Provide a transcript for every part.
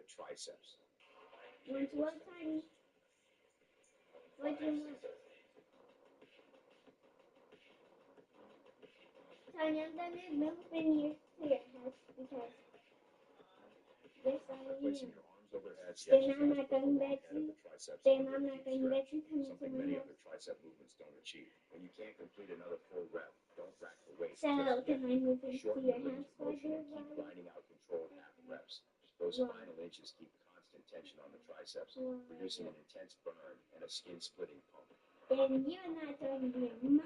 triceps. What time? What do you want? Tanya, I'm gonna move in here to your house because this I am. Placing your arms overhead. Then I'm not going to let you. Then I'm not going to let you come into Something my many house. other tricep movements don't achieve. When you can't complete another full rep, don't rack the weight. So can I move into your house while you're Keep grinding out controlled half reps. Those final inches keep constant tension on the triceps, producing an intense burn and a skin-splitting pump. Then you're not going to be mine.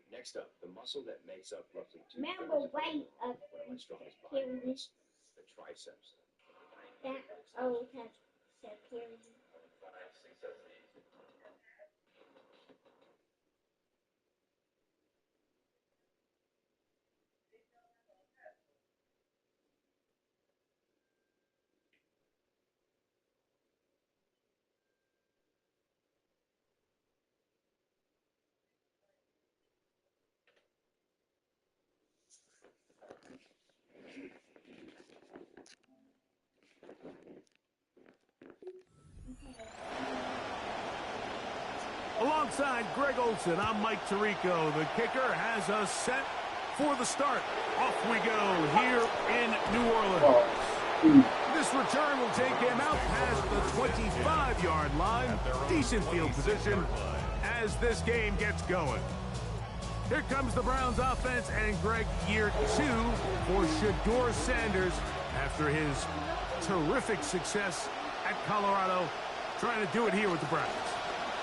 Next up, the muscle that makes up roughly 2/3 Remember, of right up one of my strongest body parts, the triceps. that old has security. Alongside Greg Olson, I'm Mike Tirico. The kicker has us set for the start. Off we go here in New Orleans. This return will take him out past the 25-yard line. Decent field position as this game gets going. Here comes the Browns offense, and Greg, year 2 for Shedeur Sanders after his terrific success at Colorado, trying to do it here with the Browns.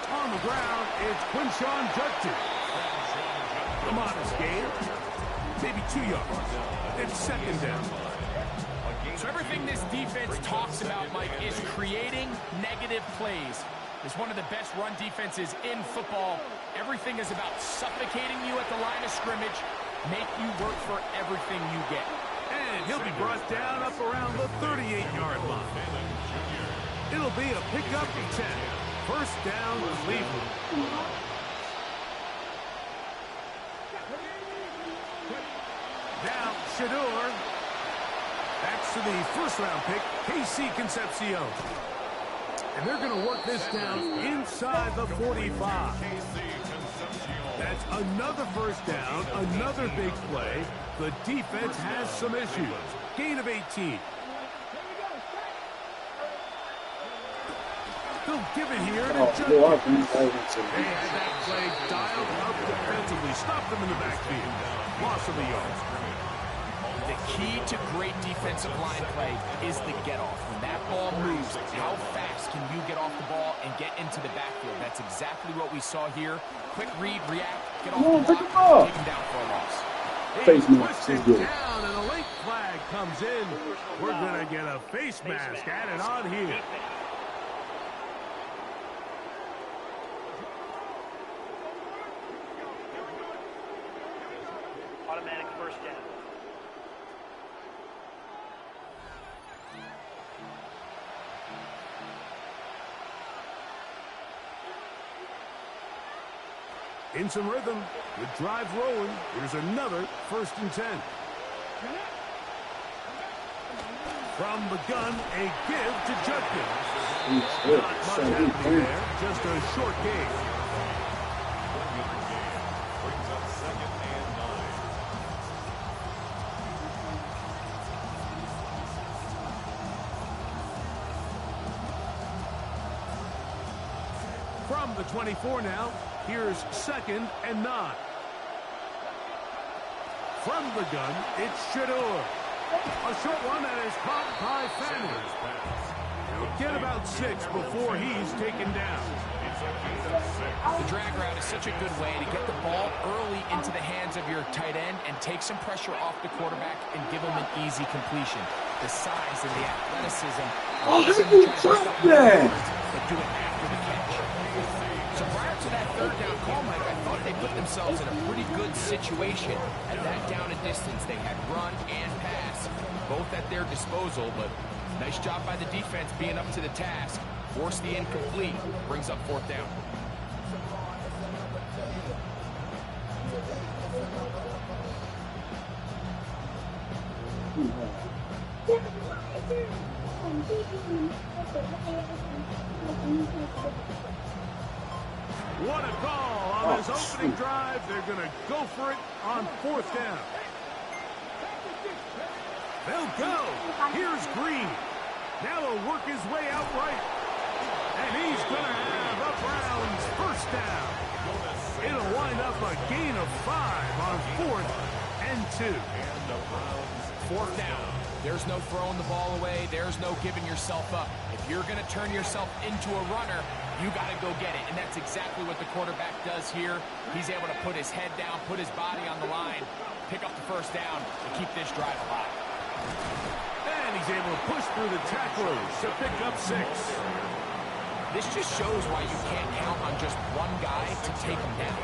On the ground, it's Quinshon Judkins. A modest gain, maybe 2 yards. It's second down. So everything this defense talks about, Mike, is creating negative plays. It's one of the best run defenses in football. Everything is about suffocating you at the line of scrimmage, make you work for everything you get. And he'll be brought down up around the 38-yard line. It'll be a pickup of 10. First down, Cleveland. Now, Shedeur. That's to the first-round pick, KC Concepcion. And they're going to work this down inside the 45. That's another first down, another big play. The defense has some issues. Gain of 18. They'll give it here to Judkins. They had that play dialed up defensively. Stopped them in the backfield. Loss of a yard. The key to great defensive line play is the get-off. When that ball moves, how fast can you get off the ball and get into the backfield? That's exactly what we saw here. Quick read, react, get off the block, take him down for a loss. Face mask is good. Down and a late flag comes in. We're going to get a face mask added on here. Automatic first down. In some rhythm, the drive rolling. Here's another 1st and 10. From the gun, a give to Judkins. Not much happening there, just a short game. From the 24 now, here's 2nd and 9. From the gun, it's Shedeur. A short one that is caught by Fanning. He'll get about 6 before he's taken down. The drag route is such a good way to get the ball early into the hands of your tight end and take some pressure off the quarterback and give him an easy completion. The size and the athleticism. Oh, how did you jump there? But do it after the catch. So prior to that 3rd down call, Mike, I thought they put themselves in a pretty good situation. At that down and distance, they had run and pass, both at their disposal, but nice job by the defense being up to the task. Force the incomplete, brings up 4th down. What a call on this opening drive. They're going to go for it on 4th down. They'll go. Here's Green. Now he'll work his way out right. And he's going to have a Browns 1st down. It'll wind up a gain of 5 on 4th and 2. 4th down. There's no throwing the ball away. There's no giving yourself up. If you're going to turn yourself into a runner, you got to go get it. And that's exactly what the quarterback does here. He's able to put his head down, put his body on the line, pick up the 1st down, and keep this drive alive. And he's able to push through the tacklers to pick up 6. This just shows why you can't count on just one guy to take him down.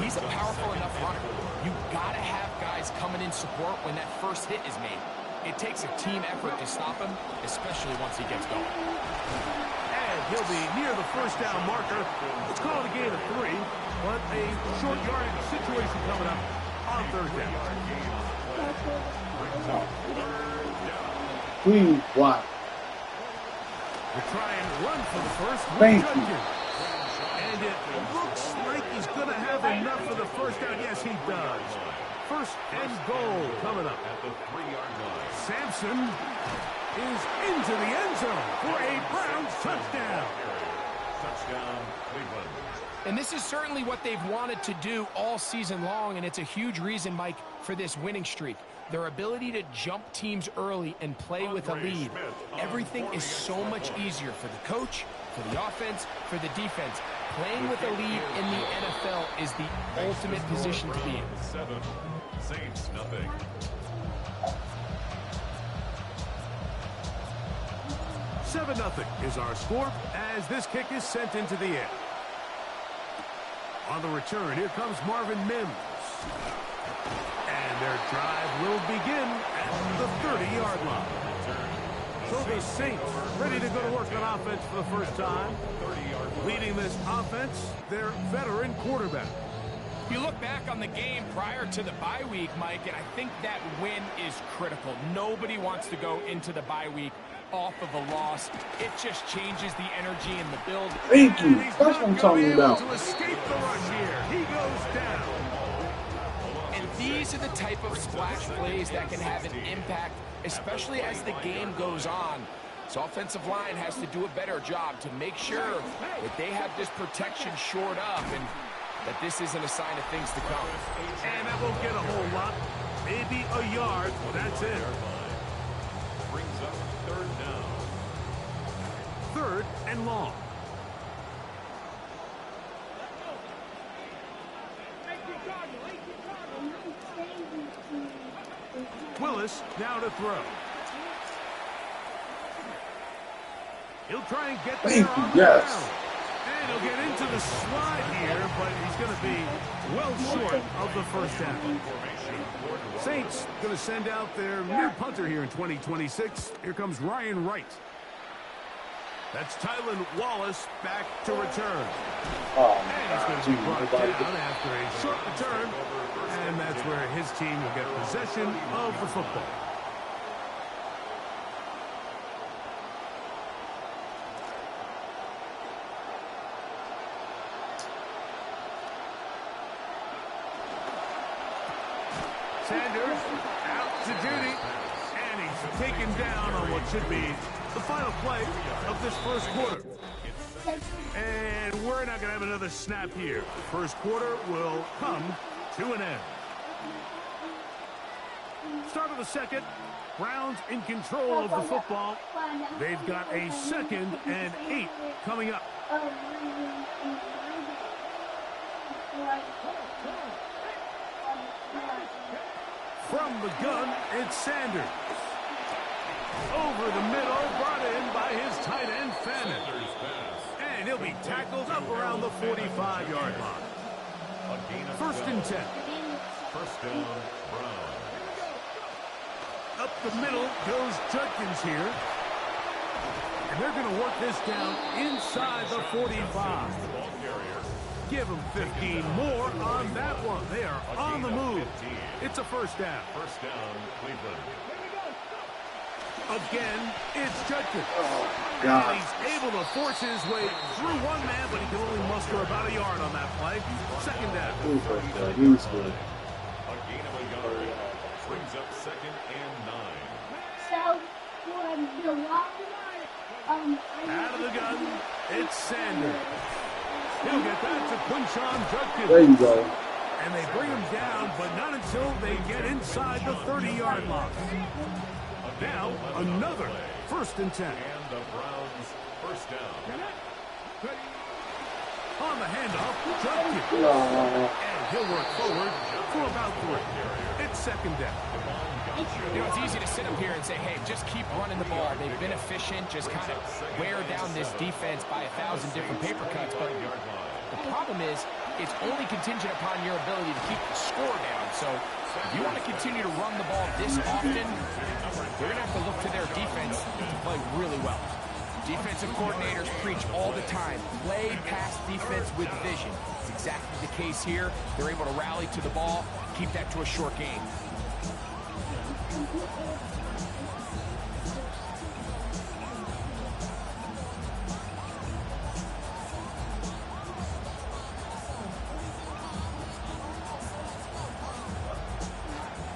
He's a powerful enough runner. You got to have guys coming in support when that first hit is made. It takes a team effort to stop him, especially once he gets going. And he'll be near the 1st down marker. Let's call it a gain of 3, but a short yardage situation coming up on 3rd down. Please, why? They try and run for the first. Thank you. And it looks like he's going to have enough for the 1st down. Yes, he does. 1st and goal coming up. At the 3-yard line. Sampson is into the end zone for a Browns touchdown. Touchdown, Cleveland. And this is certainly what they've wanted to do all season long, and it's a huge reason, Mike, for this winning streak. Their ability to jump teams early and play with a lead. Everything is so much easier for the coach, for the offense, for the defense. Playing with a lead in the NFL is the ultimate position to be in. 7, Saints nothing. Seven 0 is our score as this kick is sent into the air. On the return, here comes Marvin Mims. And their drive will begin at the 30-yard line. So the Saints ready to go to work on offense for the first time. Leading this offense, their veteran quarterback. You look back on the game prior to the bye week, Mike, and I think that win is critical. Nobody wants to go into the bye week off of a loss. It just changes the energy in the build. Thank you. That's what I'm talking about. To escape the rush here. He goes down. And these are the type of splash plays that can have an impact, especially as the game goes on. So offensive line has to do a better job to make sure that they have this protection shored up and that this isn't a sign of things to come. And that won't get a whole lot. Maybe a yard. That's it. Brings up 3rd down. 3rd and long. Willis now to throw. He'll try and get there on the ground. And he'll get into the slide here, but he's going to be well short of the 1st down. Saints going to send out their new punter here in 2026. Here comes Ryan Wright. That's Tylan Wallace back to return. And he's going to be brought down after a short return. And that's where his team will get possession of the football. Sanders out to duty, and he's taken down on what should be the final play of this 1st quarter. And we're not going to have another snap here. The 1st quarter will come to an end. Start of the 2nd. Browns in control of the football. They've got a 2nd and 8 coming up. From the gun, it's Sanders. Over the middle, brought in by his tight end, Fannin. And he'll be tackled up around the 45-yard line. 1st and 10. 1st down, Brown. Up the middle goes Judkins here. And they're going to work this down inside the 45. Give them 15 more on that one. They are on the move. It's a 1st down. 1st down, Cleveland. Again, it's Judkins. Oh, And God. he's able to force his way through one man, but he can only muster about a yard on that play. Second down. He was good. He was good. A gain of a yard. Brings up 2nd and 9. So, for the long Out of the gun, it's Sanders. He'll get that to Quinshon Judkins. There you go. And they bring him down, but not until they get inside the 30-yard line. Now, another 1st and 10. And the Browns first down. On the handoff, Judkins. Oh, And he'll work forward for about 3. It's 2nd down. You know, it's easy to sit up here and say, hey, just keep running the ball. They've been efficient, just kind of wear down this defense by 1,000 different paper cuts. But the problem is, it's only contingent upon your ability to keep the score down. So if you want to continue to run the ball this often, they're going to have to look to their defense to play really well. Defensive coordinators preach all the time, play pass defense with vision. It's exactly the case here. They're able to rally to the ball, keep that to a short game.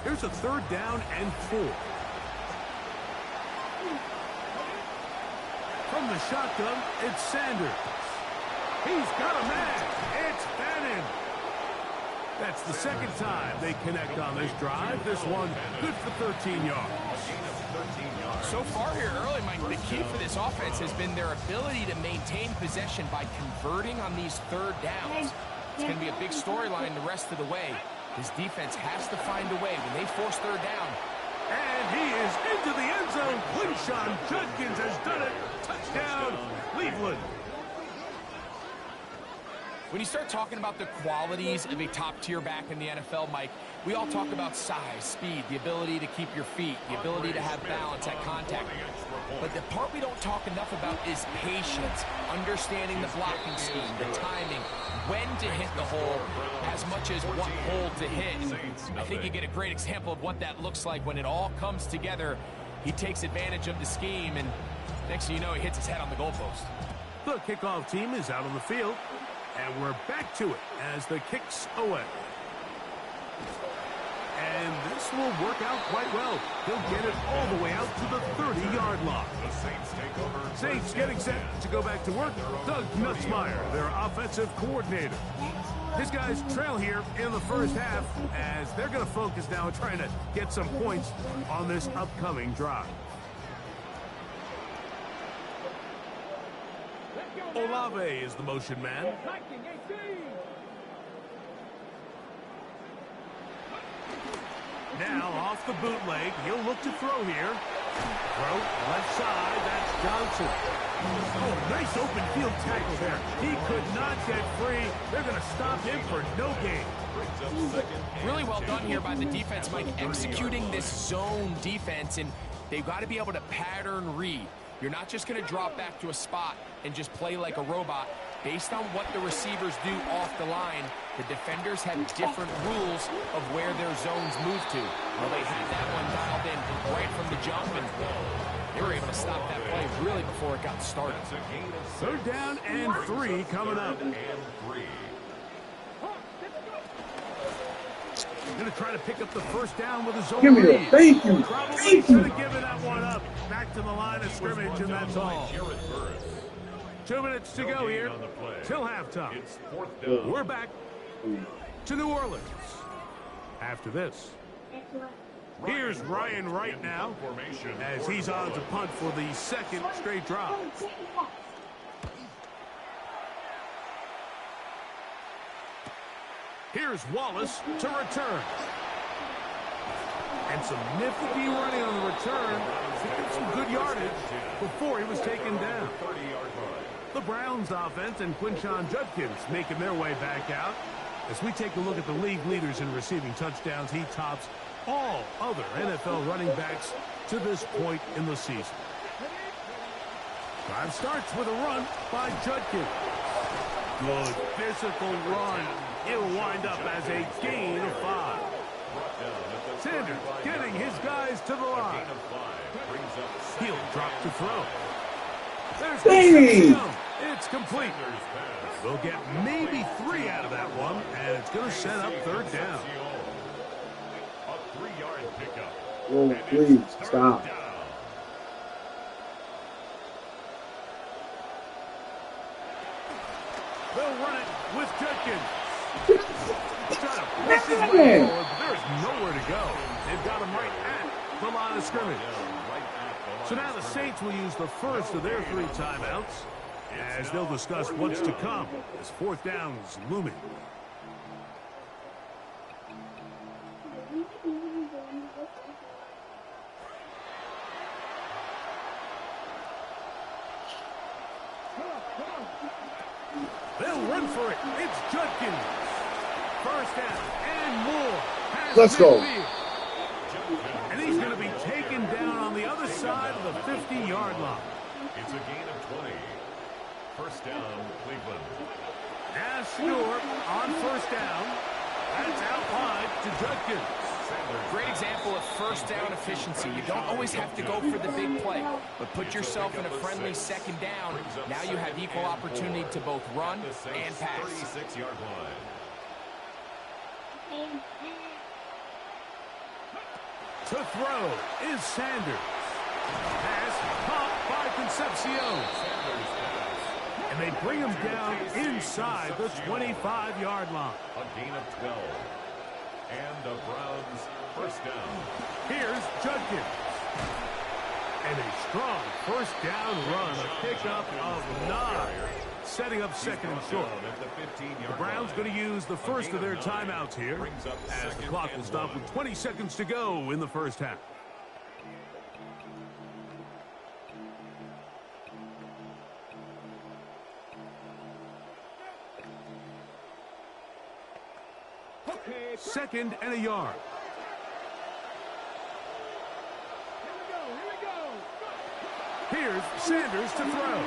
Here's a 3rd down and 4. From the shotgun, it's Sanders. He's got a man. It's Madden. That's the 2nd time they connect on this drive. This one good for 13 yards. So far here early, Mike, the key for this offense has been their ability to maintain possession by converting on these 3rd downs. It's going to be a big storyline the rest of the way. This defense has to find a way when they force 3rd down. And he is into the end zone. Quinshon Judkins has done it. Touchdown, Cleveland. When you start talking about the qualities of a top-tier back in the NFL, Mike, we all talk about size, speed, the ability to keep your feet, the ability to have balance at contact. But the part we don't talk enough about is patience, understanding the blocking scheme, the timing, when to hit the hole, as much as what hole to hit. I think you get a great example of what that looks like when it all comes together. He takes advantage of the scheme, and next thing you know, he hits his head on the goalpost. The kickoff team is out on the field, and we're back to it as the kick's away. And this will work out quite well. He'll get it all the way out to the 30-yard line. The Saints take over. Saints getting set to go back to work. Doug Nutzmeyer, their offensive coordinator. His guys trail here in the first half as they're going to focus now on trying to get some points on this upcoming drive. Olave is the motion man. Now off the bootleg, he'll look to throw here. Throw left side, that's Johnson. Oh, nice open field tackle there. He could not get free. They're going to stop him for no gain. Really well done here by the defense, Mike, executing this zone defense, and they've got to be able to pattern read. You're not just going to drop back to a spot and just play like a robot. Based on what the receivers do off the line, the defenders have different rules of where their zones move to. Well, they had that one dialed in right from the jump, and they were able to stop that play really before it got started. 3rd down and 3 coming up. Going to try to pick up the first down with his own Give me lead. that. Thank you. Probably Thank should you. have given that one up. Back to the line of scrimmage, and that's all. 2 minutes to go here till halftime. It's 4th down. We're back to New Orleans. After this, here's Ryan Wright now as he's on to punt for the 2nd straight drive. Here's Wallace to return. And some nifty running on the return. He got some good yardage before he was taken down. The Browns offense and Quinshon Judkins making their way back out. As we take a look at the league leaders in receiving touchdowns, he tops all other NFL running backs to this point in the season. Drive starts with a run by Judkins. Good physical run. It'll wind up as a gain of 5. brought down at the Sanders 35 getting his guys to the A line. gain of 5 brings up He'll second drop to and throw. 9. There's Hey! Concepcion. It's complete. Sanders' pass. We'll get maybe 3 out of that one, and it's going to set up third down. A 3-yard pickup. Oh, And please, it's third stop. down. They'll run it with Judkins. Trying to push his way forward, but there's nowhere to go. They've got him right at the line of scrimmage. So now the Saints will use the first of their 3 timeouts as they'll discuss what's to come as fourth down is looming. They'll run for it. It's Judkins. First down and more. Let's go. And he's going to be taken down on the other side of the 50-yard line. It's a gain of 20. First down, Cleveland. Now Stewart on first down. That's out wide to Judkins. Great example of first down efficiency. You don't always have to go for the big play, but put yourself in a friendly second down. Now you have equal opportunity to both run and pass. 36-yard line. To throw is Sanders. Pass popped by Concepcion. And they bring him down inside the 25-yard line. A gain of 12. And the Browns first down. Here's Judkins. And a strong first down run, a pickup of 9, setting up second and short. The Browns going to use the first of their timeouts here as the clock will stop with 20 seconds to go in the first half. Second and a yard. Here's Sanders to throw.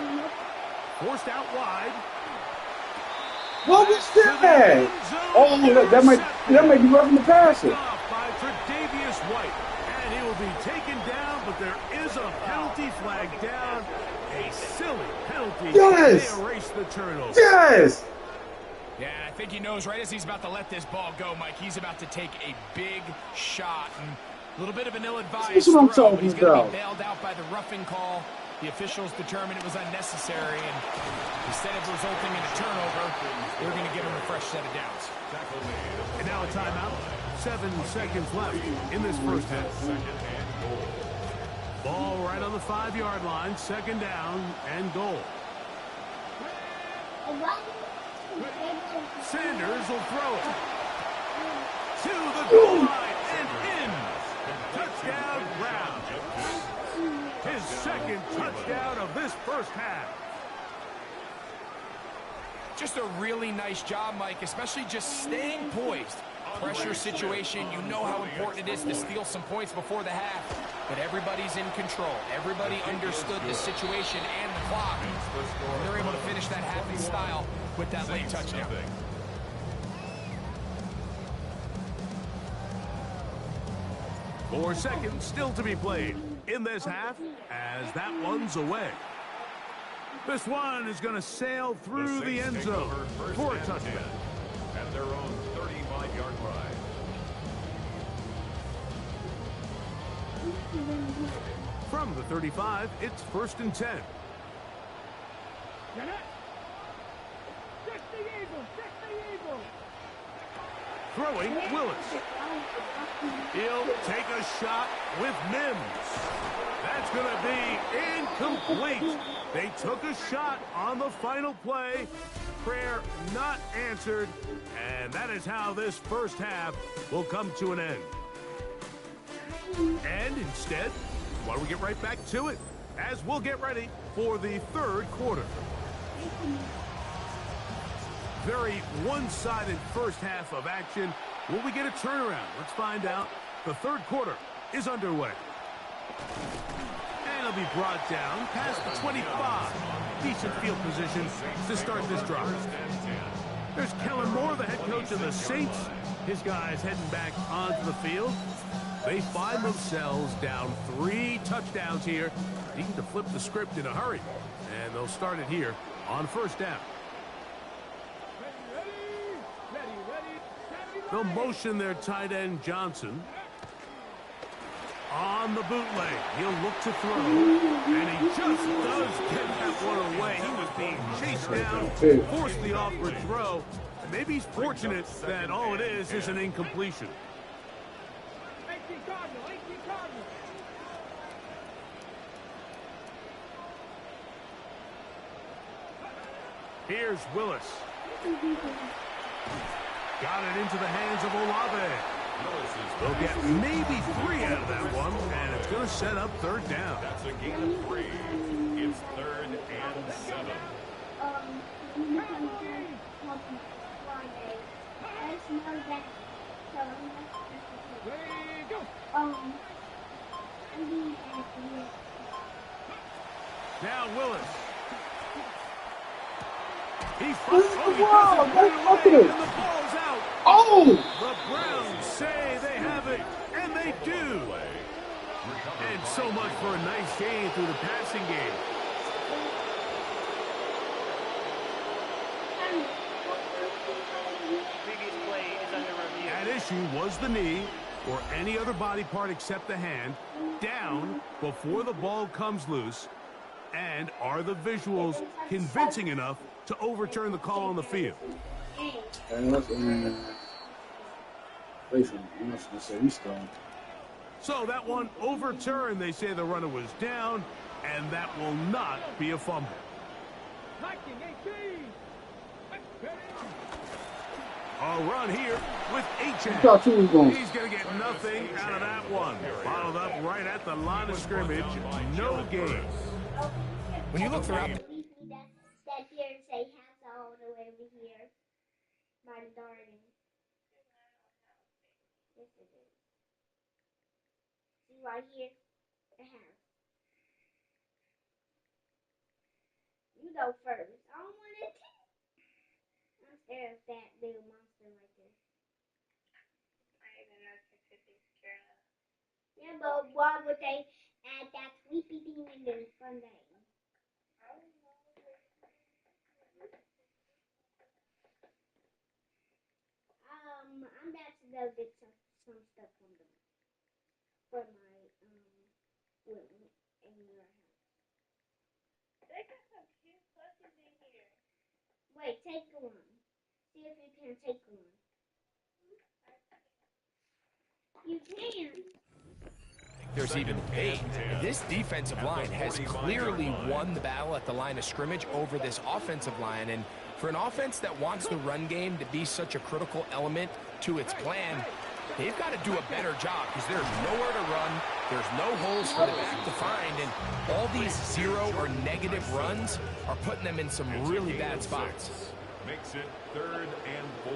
Forced out wide. What was that? Oh, that might be roughing the passer. By Tre'Davious White. And he will be taken down, but there is a penalty flag down. A silly penalty. Yes! They erase the turnover. Yes! Yeah, I think he knows right as he's about to let this ball go, Mike, he's about to take a big shot. And a little bit of an ill-advised That's what I'm throw. talking He's going to about. be bailed out by the roughing call. The officials determined it was unnecessary, and instead of resulting in a turnover, they're going to give him a fresh set of downs. And now a timeout. 7 seconds left in this first half. Ball right on the 5-yard line. Second down and goal. Sanders will throw it to the goal line and in. Touchdown, Browns. His second touchdown of this first half. Just a really nice job, Mike, especially just staying poised. Pressure situation, you know how important it is to steal some points before the half, but everybody's in control. Everybody understood the situation and the clock. And they're able to finish that half in style with that late touchdown. 4 seconds still to be played in this half as that one's away. This one is going to sail through the end zone for a touchdown. At their own 35-yard line. From the 35, it's 1st and 10. Throwing Willis. He'll take a shot with Mims. That's going to be incomplete. They took a shot on the final play. Prayer not answered. And that is how this first half will come to an end. And instead, why don't we get right back to it as we'll get ready for the third quarter. Very one-sided first half of action. Will we get a turnaround? Let's find out. The third quarter is underway. And it'll be brought down past the 25. Decent field position to start this drive. There's Kellen Moore, the head coach of the Saints. His guys heading back onto the field. They find themselves down 3 touchdowns here, needing to flip the script in a hurry. And they'll start it here on first down. They'll motion their tight end Johnson. On the bootleg, he'll look to throw, and he just does get that one away. He was being chased down, forced the awkward throw, and maybe he's fortunate that all it is an incompletion. Here's Willis. Got it into the hands of Olave. They'll get maybe 3 out of that one, and it's going to set up third down. That's a gain of 3. It's 3rd and 7. Now Willis. He Where's the ball? Look at and it. the ball's out. Oh! The Browns say they have it, and they do. And so much for a nice gain through the passing game. That issue was the knee, or any other body part except the hand, down before the ball comes loose. And are the visuals convincing enough to overturn the call on the field? So that one overturned. They say the runner was down, and that will not be a fumble. A run here with H.M. He's going to get nothing out of that one. Followed up right at the line of scrimmage. No gain. When you look throughout that here say hats all the way over here by the garden. Yes, it is. See right here, the house. You go first. I don't want it. I'm scared of that little monster right there. I even know 650 is scared of. Yeah, but why would they add that sleepy thing in the fun day? I'm about to go get some stuff from them for my women in your house. They got some cute plushies in here. Wait, take one. See if you can take one. You can. there's even debate. This defensive line has clearly won the battle at the line of scrimmage over this offensive line. And for an offense that wants the run game to be such a critical element to its plan, they've got to do a better job because there's nowhere to run. There's no holes for the back to find. And all these 0 or negative runs are putting them in some really bad spots. Makes it 3rd and 4.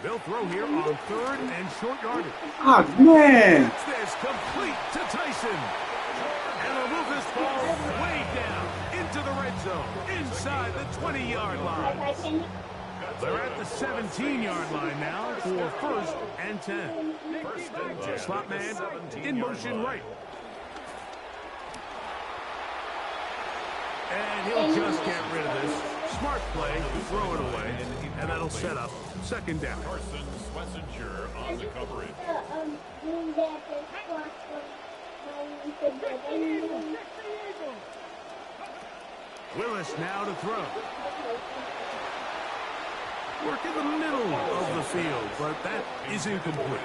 They'll throw here on 3rd and short yardage. Ah, man. It's this complete to Tyson. And they'll move this ball way down into the red zone, inside the 20-yard line. They're at the 17-yard line now for 1st and 10. The slot man in motion right. And he'll just get rid of this. Smart play, throw it away, and that'll set up 2nd down. Carson Schlesinger on the coverage. Willis now to throw. Work in the middle of the field, but that is incomplete.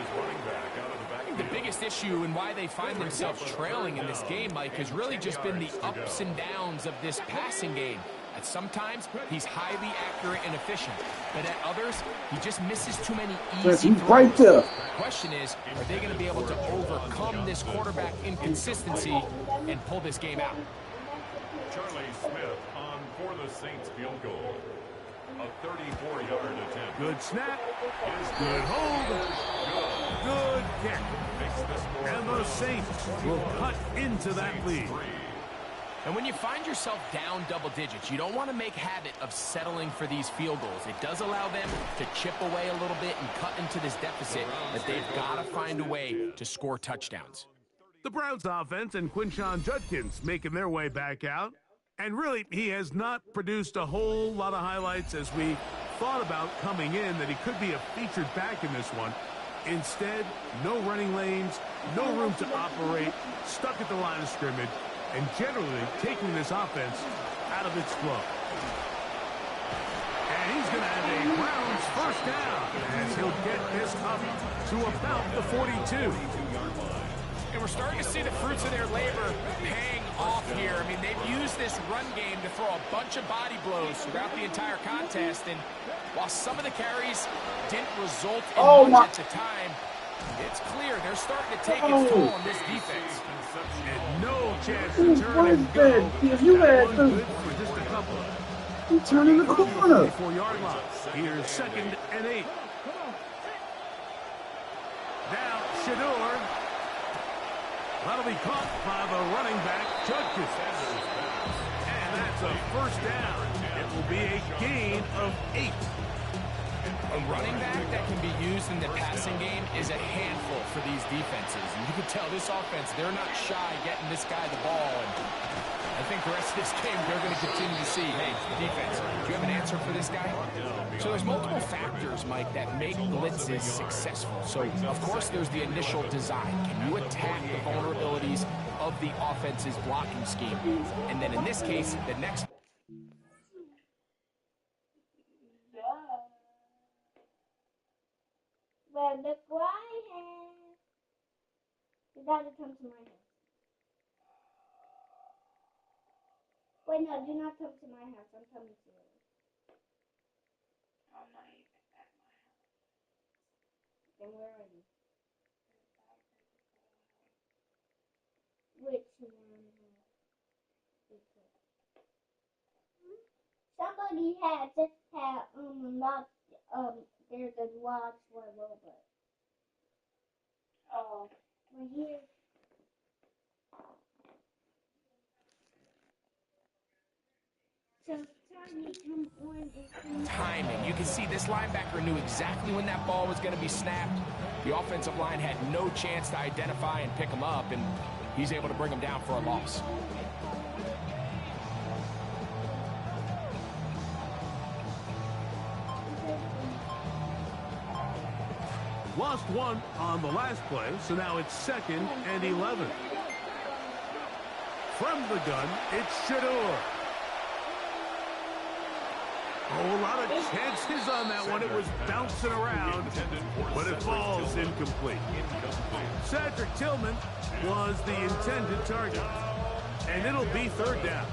The biggest issue and why they find themselves trailing in this game, Mike, has really just been the ups and downs of this passing game. At sometimes, he's highly accurate and efficient, but at others, he just misses too many easy throws. Right there. The question is, are they going to be able to overcome this quarterback inconsistency and pull this game out? Charlie Smith on for the Saints field goal. A 34-yard attempt. Good snap. Good hold. Good kick. And the Saints will cut into that lead. And when you find yourself down double digits, you don't want to make habit of settling for these field goals. It does allow them to chip away a little bit and cut into this deficit, but they've got to find a way to score touchdowns. The Browns offense and Quinshon Judkins making their way back out. And really, he has not produced a whole lot of highlights as we thought about coming in, that he could be a featured back in this one. Instead, no running lanes, no room to operate, stuck at the line of scrimmage, and generally taking this offense out of its flow. And he's going to have a Browns first down as he'll get this up to about the 42. And we're starting to see the fruits of their labor paying off here. I mean, they've used this run game to throw a bunch of body blows throughout the entire contest. And while some of the carries didn't result in much at the time, it's clear they're starting to take its toll on this defense. And no chance to turn and go. You had Good for just a couple. You turning the corner. 4-yard line. Here's 2nd and 8. Now Shador. That'll be caught by the running back, Judkins. And that's a first down. It will be a gain of 8. A running back that can be used in the passing game is a handful for these defenses. And you can tell this offense, they're not shy getting this guy the ball. And I think the rest of this game, they're going to continue to see, hey, defense, do you have an answer for this guy? So there's multiple factors, Mike, that make blitzes successful. So, of course, there's the initial design. Can you attack the vulnerabilities of the offense's blocking scheme? And then in this case, the next... But look what I have. You gotta come to my house. Wait, no, do not come to my house. I'm coming to yours. I'm not even at my house. Then where are you? Which one? Somebody had lots there's a watch for a little bit. Oh. Right here. So timing. You can see this linebacker knew exactly when that ball was going to be snapped. The offensive line had no chance to identify and pick him up, and he's able to bring him down for a loss. Lost one on the last play, so now it's 2nd and 11. From the gun, it's Shador. Oh, a lot of chances on that one. It was bouncing around, but it falls incomplete. Cedric Tillman was the intended target, and it'll be 3rd down.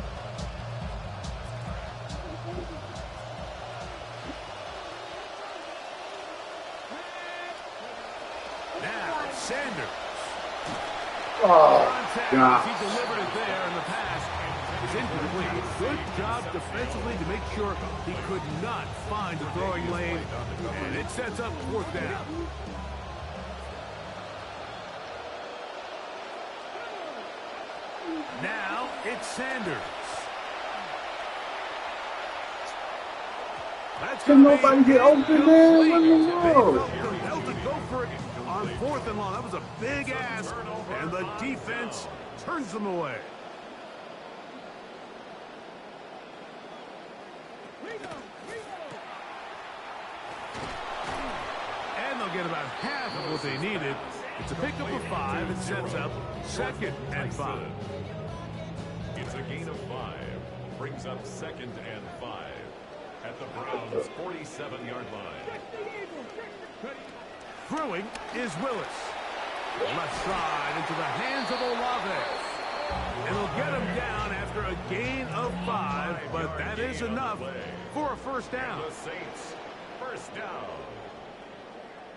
Now, Sanders. Oh, God. He delivered it there, and the pass is incomplete. Good job defensively to make sure he could not find the throwing lane, and it sets up 4th down. Now it's Sanders. Can nobody get open there? What in the world? Compelled to go for it on 4th and long. That was a big ask, and the defense turns them away. And they'll get about half of what they needed. It's a pickup of 5. It sets up 2nd and 5. It's a gain of 5. Brings up 2nd and 5 at the Browns' 47-yard line. Throwing is Willis. Left side into the hands of Olave. And they'll get him down after a gain of 5, but that is enough for a first down. The Saints, first down.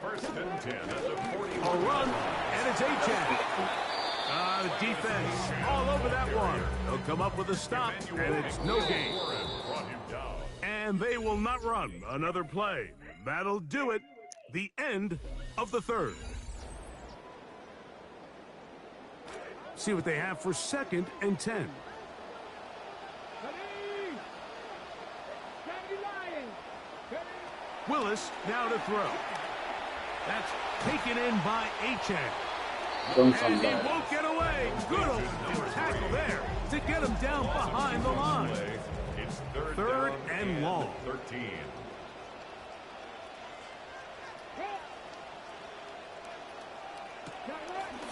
1st and 10 at the 41. A run, and it's Achane. The defense all over that one. They'll come up with a stop, and it's no gain. And they will not run another play. That'll do it. The end of the 3rd. See what they have for 2nd and 10. Willis now to throw. That's taken in by Achane. Don't And come he back. won't get away. Good open tackle there to get him down behind the line. It's Third and long. 13.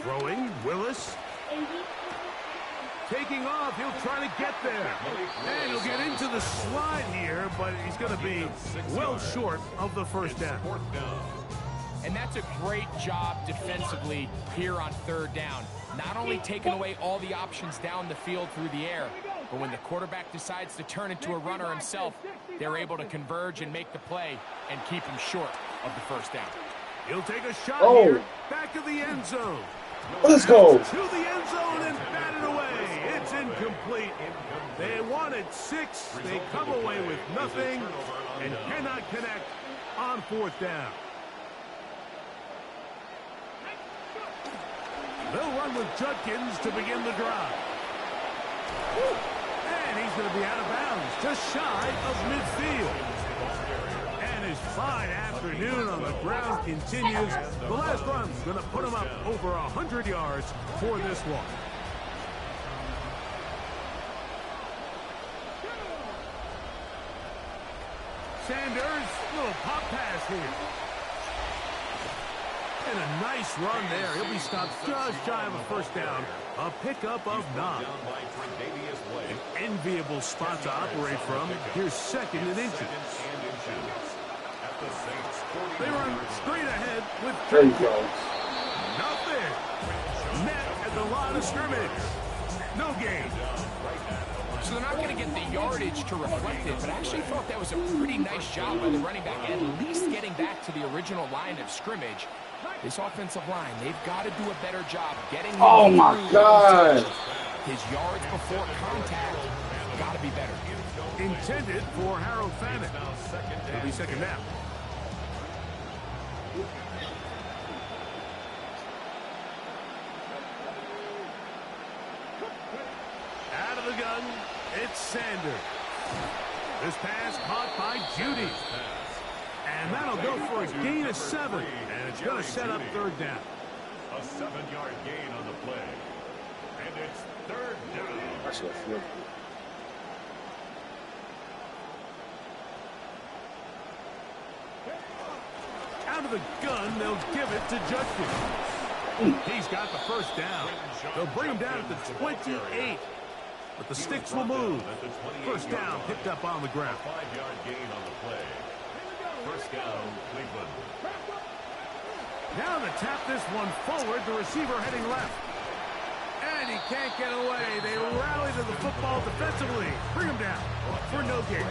Throwing, Willis. Taking off, he'll try to get there. And he'll get into the slide here, but he's going to be well short of the first down. And that's a great job defensively here on third down. Not only taking away all the options down the field through the air, but when the quarterback decides to turn into a runner himself, they're able to converge and make the play and keep him short of the first down. He'll take a shot Oh. here, back of the end zone. Let's go. To the end zone and batted away. It's incomplete. They wanted 6. They come away with nothing and cannot connect on fourth down. They'll run with Judkins to begin the drive. And he's going to be out of bounds, just shy of midfield. And his fine afternoon on the ground continues. The last run's going to put him up over 100 yards for this one. Sanders, little pop pass here. And a nice run there. He'll be stopped just shy of a first down. A pickup of 9. An enviable spot to operate from. Here's second and inches. They run straight ahead with There you go. nothing. Net at the line of scrimmage. No gain. So they're not going to get the yardage to reflect it, but I actually thought that was a pretty nice job by the running back, at least getting back to the original line of scrimmage. This offensive line, they've got to do a better job getting him Oh my through God. his yards before contact. Got to be better. Intended for Harold Fannin. It'll be second down. Out of the gun, it's Sanders. This pass caught by Judy. And that'll go for a gain of 7. And it's going to set up third down. A 7-yard gain on the play. And it's third down. That's a flip. Out of the gun, they'll give it to Judkins. He's got the first down. They'll bring him down at the 28. But the sticks will move. First down picked up on the ground. 5-yard gain on the play. First down, Cleveland. Now to tap this one forward, the receiver heading left. And he can't get away. They rally to the football defensively. Bring him down for no gain.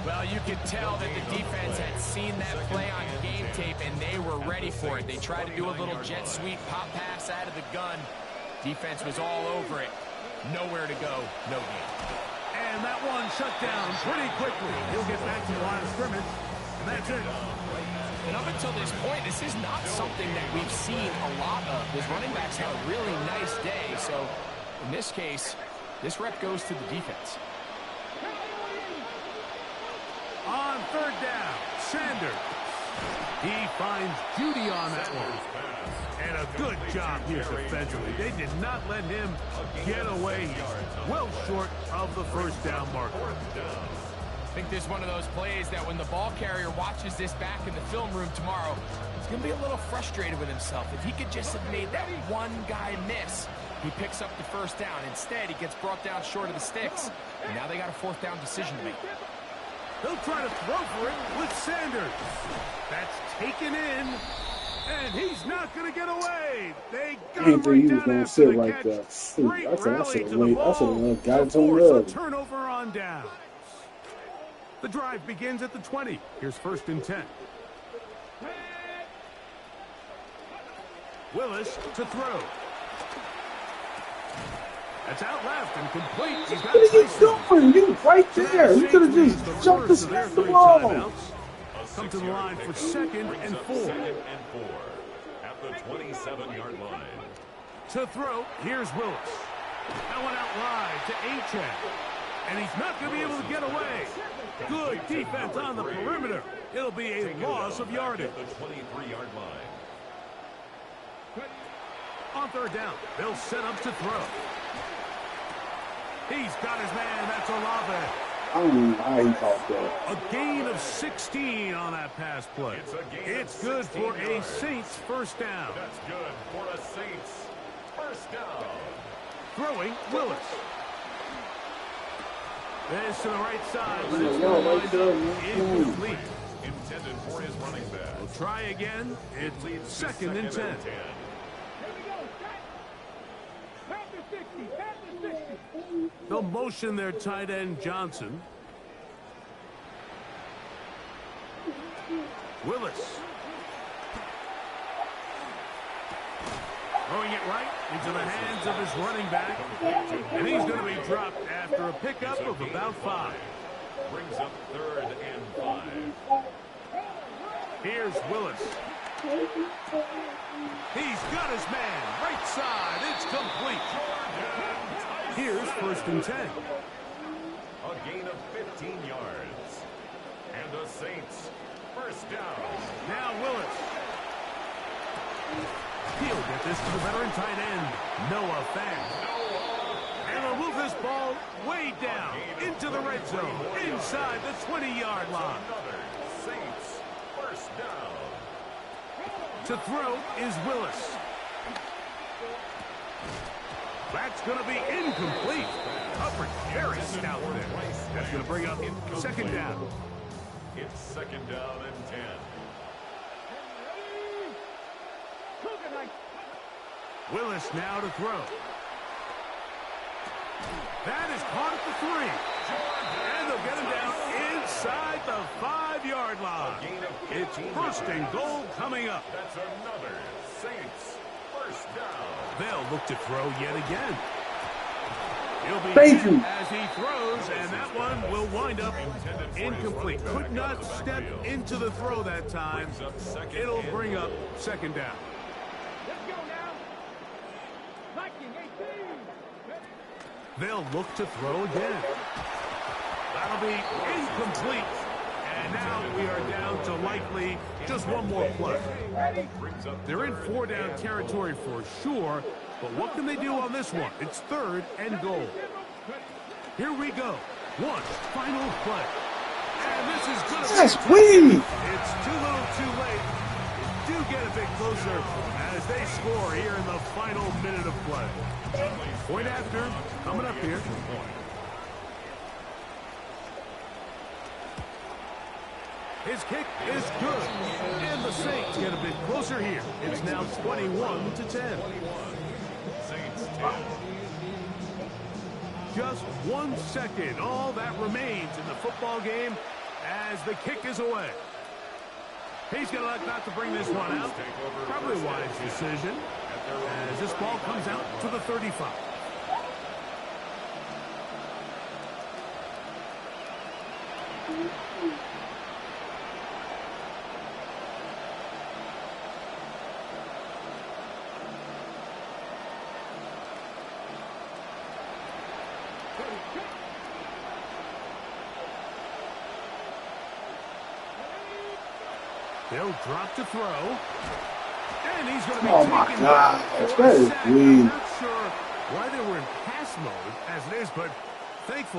Well, you could tell that the defense had seen that play on game tape, and they were ready for it. They tried to do a little jet sweep pop pass out of the gun. Defense was all over it. Nowhere to go, no gain. And that one shut down pretty quickly. He'll get back to the line of scrimmage, and that's it. And up until this point, this is not something that we've seen a lot of. This running back's had a really nice day, so in this case, this rep goes to the defense. On third down, Sanders. He finds Judy on that one. And a good job here defensively. They did not let him get away. He's well short of the first down marker. I think this is one of those plays that when the ball carrier watches this back in the film room tomorrow, he's going to be a little frustrated with himself. If he could just have made that one guy miss, he picks up the first down. Instead, he gets brought down short of the sticks. And now they got a fourth down decision to make. They'll try to throw for it with Sanders. That's taken in, and he's not going to get away. They got him right down gonna after sit the like catch. that. Great I rally should to the have ball. got it to Force a him. turnover on down. The drive begins at the 20. Here's first and 10. Willis to throw. That's out left and complete. He's got What are you Tyson. doing? You right there. You could have just jumped the snap the ball. Come to the line for second and 4. Second and 4 at the 27-yard line. To throw, here's Willis. That one out wide to Achane. And he's not going to be able to get away. Good defense on the perimeter. It'll be a loss of yardage. At the 23-yard line. On third down, they'll set up to throw. He's got his man. That's Olave. I don't know how he caught that. A gain of 16 on that pass play. It's good for a Saints first down. That's good for a Saints first down. Throwing Willis. This to the right side. But it's incomplete. Intended for his running back. We'll try again. It's second and 10. They'll motion their tight end Johnson. Willis. Throwing it right into the hands of his running back. And he's going to be dropped after a pickup of about 5. Brings up 3rd and 5. Here's Willis. He's got his man. Right side. It's complete. Here's 1st and 10. A gain of 15 yards. And the Saints first down. Now Willis. He'll get this to the veteran tight end, Noah Fant. And they'll move this ball way down into the red zone, inside the 20-yard line. Another Saints first down. To throw is Willis. That's going to be incomplete. Upper carry scout there. That's going to bring up 2nd down. It's 2nd down and 10. Willis now to throw. That is caught at the 3. And they'll get him down inside the 5-yard line. It's 1st and goal coming up. That's another Saints first down. They'll look to throw yet again. He'll be Thank hit you. as he throws, and that one will wind up incomplete. Could not step into the throw that time. It'll bring up 2nd down. They'll look to throw again. That'll be incomplete. And now we are down to likely just one more play. They're in 4-down territory for sure, but what can they do on this one? It's 3rd and goal. Here we go. One final play. And this is going to be... Yes, please. It's too little too late. They do get a bit closer as they score here in the final minute of play. Point after, coming up here. His kick is good. And the Saints get a bit closer here. It's now 21-10. Saints 10. Just 1 second. All that remains in the football game as the kick is away. He's going to elect not to bring this one out. Probably a wise decision as this ball comes out to the 35. They'll drop to throw. And he's going to be Oh my taken God, for that a is sack. weird. I'm not sure why they were in pass mode as it is, but thankfully